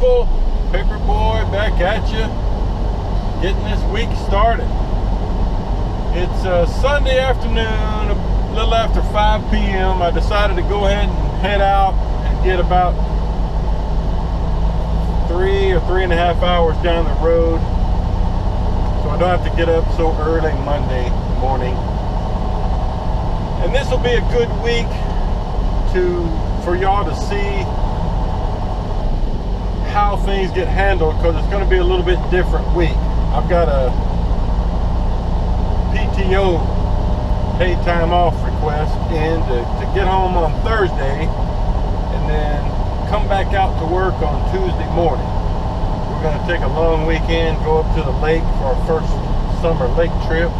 people, Paperboy back at you, getting this week started. It's Sunday afternoon, a little after 5 p.m. I decided to go ahead and head out and get about 3 or 3.5 hours down the road, so I don't have to get up so early Monday morning. And this will be a good week for y'all to see how things get handled, because it's going to be a little bit different week. I've got a PTO, paid time off request in to get home on Thursday and then come back out to work on Tuesday morning. We're going to take a long weekend, go up to the lake for our first summer lake trip.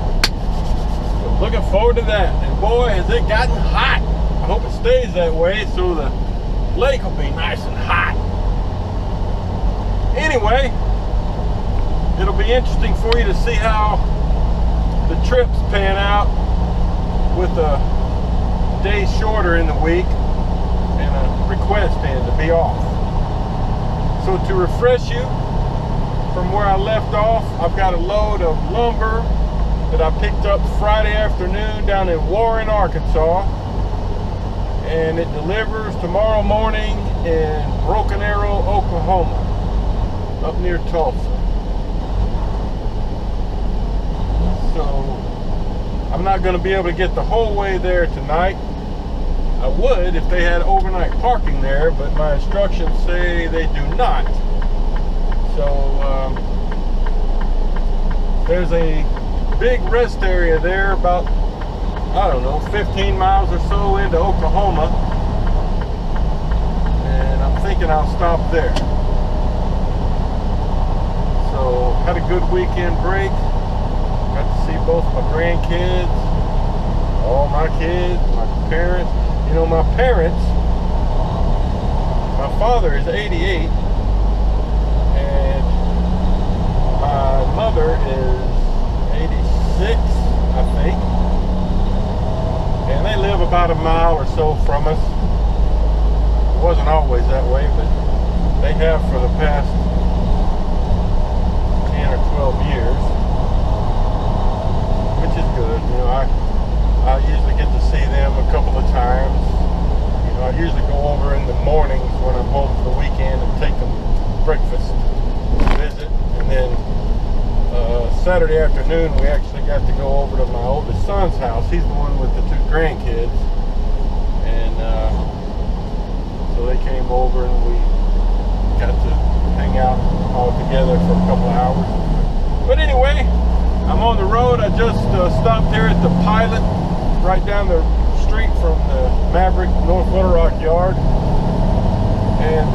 So looking forward to that. And boy, has it gotten hot. I hope it stays that way so the lake will be nice and hot. Anyway, it'll be interesting for you to see how the trips pan out with a day shorter in the week and a request in to be off. So to refresh you from where I left off, I've got a load of lumber that I picked up Friday afternoon down in Warren, Arkansas, and it delivers tomorrow morning in Broken Arrow, Oklahoma, up near Tulsa. So I'm not going to be able to get the whole way there tonight. I would if they had overnight parking there, but my instructions say they do not. So there's a big rest area there about, I don't know, 15 miles or so into Oklahoma, and I'm thinking I'll stop there. So had a good weekend break. Got to see both my grandkids, all my kids, my parents. You know, my parents, my father is 88 and my mother is 86, I think. And they live about a mile or so from us. It wasn't always that way, but they have for the past 10 or 12 years, which is good. You know, I usually get to see them a couple of times. You know, I usually go over in the mornings when I'm home for the weekend and take them breakfast, visit, and then Saturday afternoon we actually got to go over to my oldest son's house. He's the one with the 2 grandkids, and so they came over and we got to hang out all together for a couple of hours. But anyway, I'm on the road. I just stopped here at the Pilot, right down the street from the Maverick North Little Rock yard, and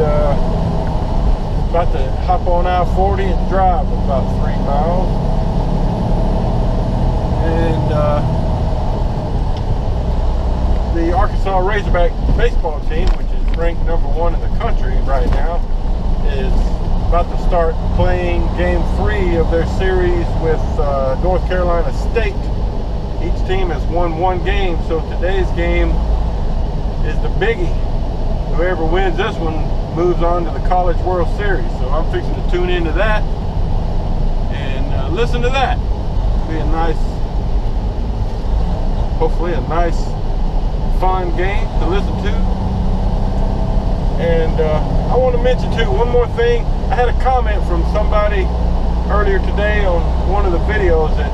about to hop on I-40 and drive about 3 miles. And the Arkansas Razorback baseball team, which is ranked #1 in the country right now, is about to start playing game 3 of their series with North Carolina State. Each team has won 1 game, so today's game is the biggie. Whoever wins this one moves on to the College World Series. So I'm fixing to tune into that and listen to that. It'll be a nice, hopefully a nice, fun game to listen to. And I want to mention too, one more thing. I had a comment from somebody earlier today on one of the videos that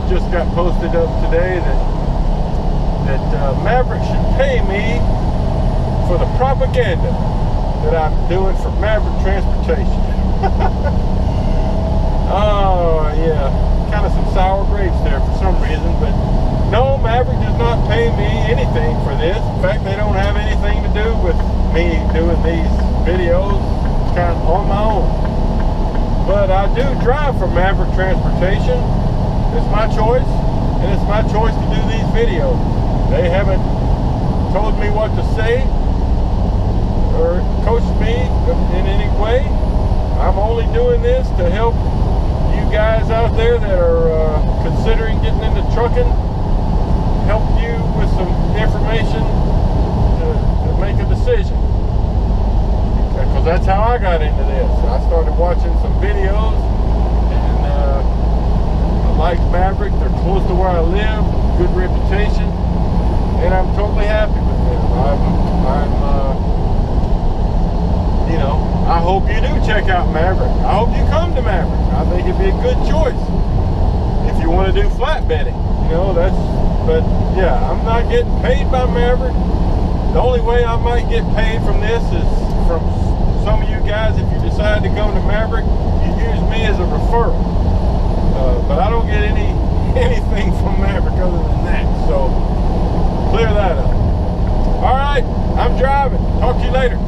just got posted up today that Maverick should pay me for the propaganda that I'm doing for Maverick Transportation. Oh yeah, kind of some sour grapes there for some reason, but no, Maverick does not pay me anything for this. In fact, they don't have anything to do with me doing these videos. It's kind of on my own. But I do drive for Maverick Transportation. It's my choice, and it's my choice to do these videos. They haven't told me what to say or coached me in any way. I'm only doing this to help you guys out there that are considering getting into trucking, help you with some information to make a decision. Because because that's how I got into this. I started watching some videos, and I like Maverick. They're close to where I live, good reputation, and I'm totally happy with them. You know, I hope you do check out Maverick. I hope you come to Maverick. I think it'd be a good choice if you want to do flatbedding. You know, but yeah, I'm not getting paid by Maverick. The only way I might get paid from this is from some of you guys. If you decide to come to Maverick, you use me as a referral. But I don't get anything from Maverick other than that. So clear that up. All right, I'm driving. Talk to you later.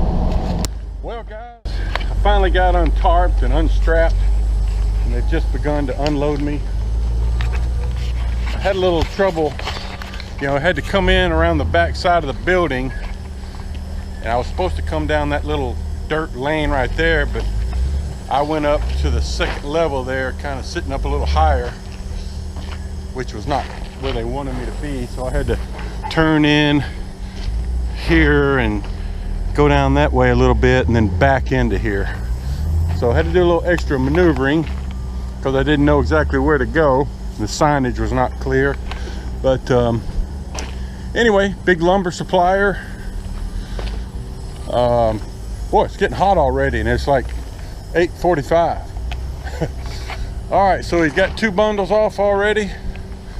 Well, guys, I finally got untarped and unstrapped, and they've just begun to unload me. I had a little trouble. You know, I had to come in around the back side of the building, and I was supposed to come down that little dirt lane right there, but I went up to the second level there, kind of sitting up a little higher, which was not where they wanted me to be. So I had to turn in here and go down that way a little bit and then back into here. So I had to do a little extra maneuvering because I didn't know exactly where to go. The signage was not clear. But anyway, big lumber supplier. Boy, it's getting hot already, and it's like 8:45. All right, so he's got 2 bundles off already.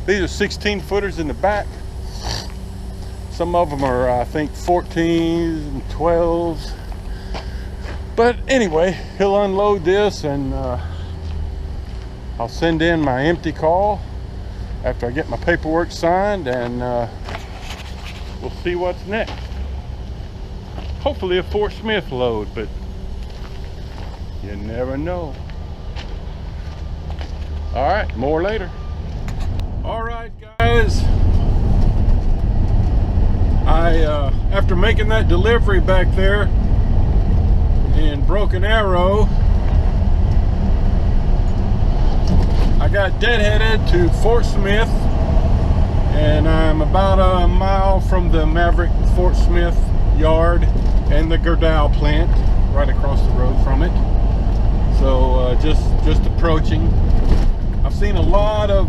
These are 16 footers in the back. Some of them are, I think, 14s and 12s. But anyway, he'll unload this, and I'll send in my empty call after I get my paperwork signed, and we'll see what's next. Hopefully a Fort Smith load, but you never know. All right, more later. All right, guys. After making that delivery back there in Broken Arrow, I got deadheaded to Fort Smith, and I'm about a mile from the Maverick Fort Smith yard and the Gerdau plant right across the road from it. So just approaching. I've seen a lot of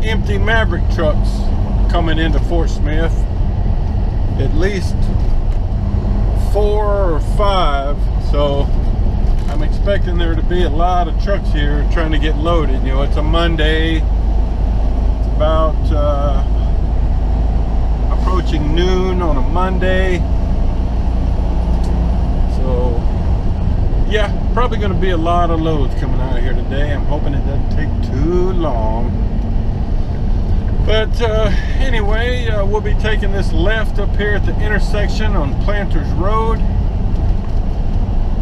empty Maverick trucks coming into Fort Smith, at least 4 or 5. So I'm expecting there to be a lot of trucks here trying to get loaded. You know, it's a Monday. It's about approaching noon on a Monday. So yeah, probably going to be a lot of loads coming out of here today. I'm hoping it doesn't take too long. But anyway, we'll be taking this left up here at the intersection on Planters Road.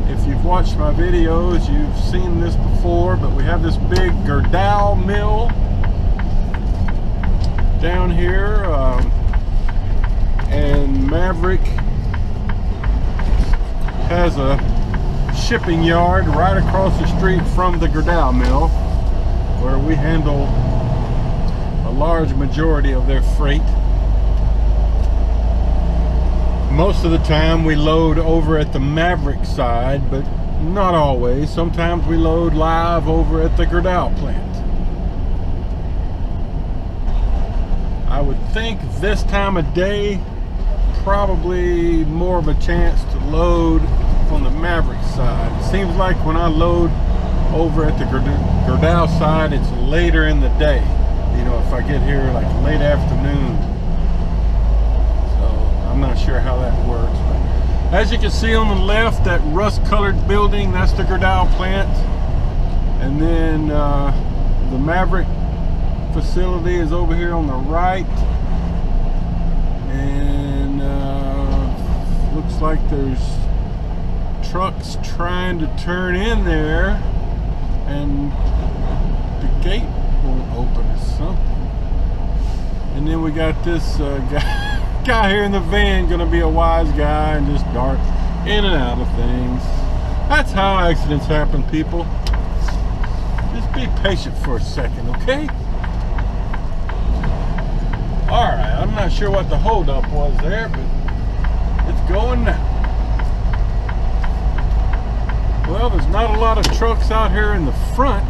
If you've watched my videos, you've seen this before, but we have this big Gerdau mill down here, and Maverick has a shipping yard right across the street from the Gerdau mill, where we handle a large majority of their freight. Most of the time we load over at the Maverick side, but not always. Sometimes we load live over at the Gerdau plant. I would think this time of day, probably more of a chance to load on the Maverick side. It seems like when I load over at the Gerdau side, it's later in the day. You know, if I get here like late afternoon. So I'm not sure how that works. But as you can see on the left, that rust-colored building, that's the Gerdau plant. And then the Maverick facility is over here on the right. And looks like there's trucks trying to turn in there, and the gate won't open or something. And then we got this guy here in the van, gonna be a wise guy and just dart in and out of things. That's how accidents happen, people. Just be patient for a second, okay? Alright, I'm not sure what the holdup was there, but it's going now. Well, there's not a lot of trucks out here in the front.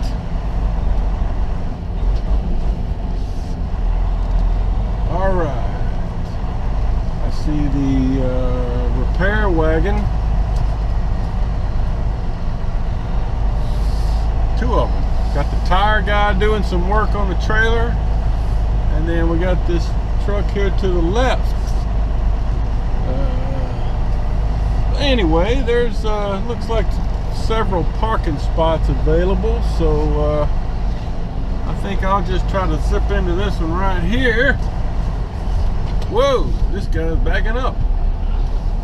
All right. I see the repair wagon. Two of them. Got the tire guy doing some work on the trailer. And then we got this truck here to the left. Anyway, there's looks like several parking spots available, so I think I'll just try to zip into this one right here. Whoa, this guy's backing up.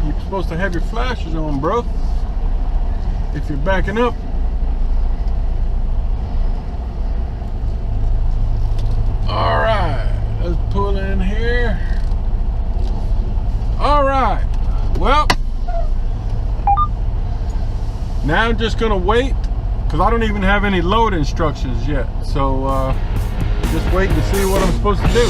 You're supposed to have your flashers on, bro, if you're backing up. All right, let's pull in here. All right, well, now I'm just gonna wait, because I don't even have any load instructions yet. So just waiting to see what I'm supposed to do.